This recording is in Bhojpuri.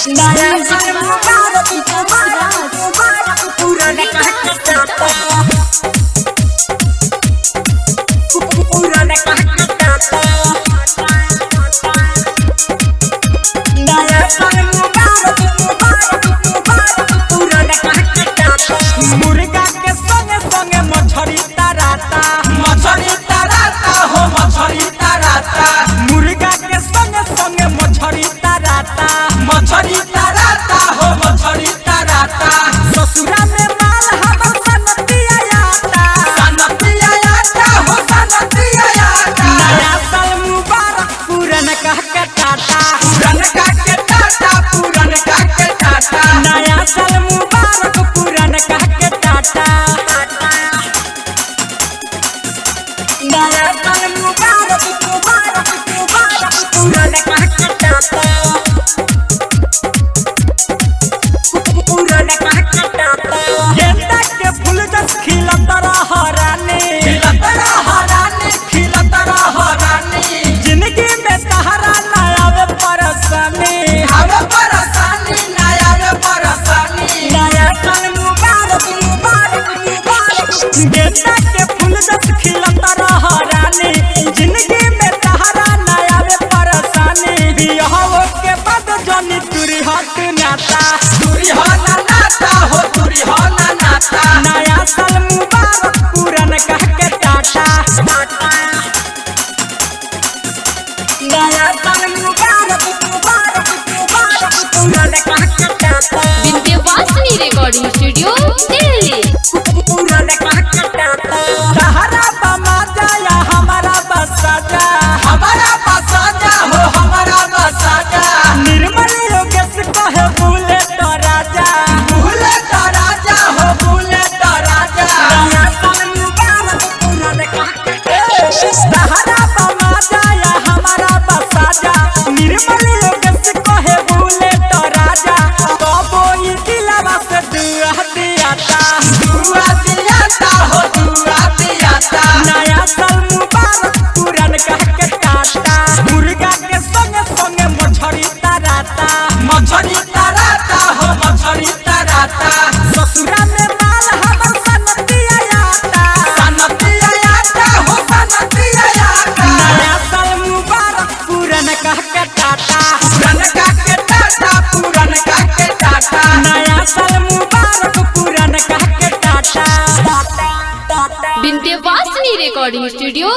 नया साल मुबारक मुबारक पुराना कहके टाटा पुराना कहके टाटा नया साल मुबारक मुबारक पुराना कहके टाटा मुर्गा के संगे संगे मछली तराता हो मछली तराता मुर्गा के संगे संगे मछली तराता हो मछली तराता ससुरा में माल हमर सनतिया आता हो सनतिया आता नया साल मुबारक पुराना कहके टाटा नया साल मुबारक पुराना कहके टाटा नया साल मुबारक पुराना कहके टाटा पुराना कहके टाटा गेंदा के फूल जस खिलत रह रानी जिंदगी में तहरा ना आवे परेशानी नया साल मुबारक गेंदा के फूल जस खिलत रह रानी जिंदगी में तहरा ना आवे परेशानी बियाह के बाद जनी तुरी हट नाता नया साल मुबारक पुराना कहके टाटा नया साल मुबारक पुराना कहके टाटा विंध्यवासिनी रिकॉर्डिंग स्टूडियो दिल्ली। पुराना कहके टाटा सहारा बमा जाया हमारा बसाजा निर्मल योगेश कहे भूले तो राजा नया साल मुबारक पुराना कहके सहारा बमा जाया हमारा बसाजा निर्मल योगेश कहे भूले तो राजा कबो ई दिलवा से दुआ दियाता नया साल मुबारक पुराना कहके टाटा मुर्गा के संगे संगे मछली तराता ससुरा में माल हमर सनतिया आता नया साल मुबारक पुराना कहके टाटा नया साल मुबारक पुराना कहके टाटा विंध्यवासिनी रिकॉर्डिंग स्टूडियो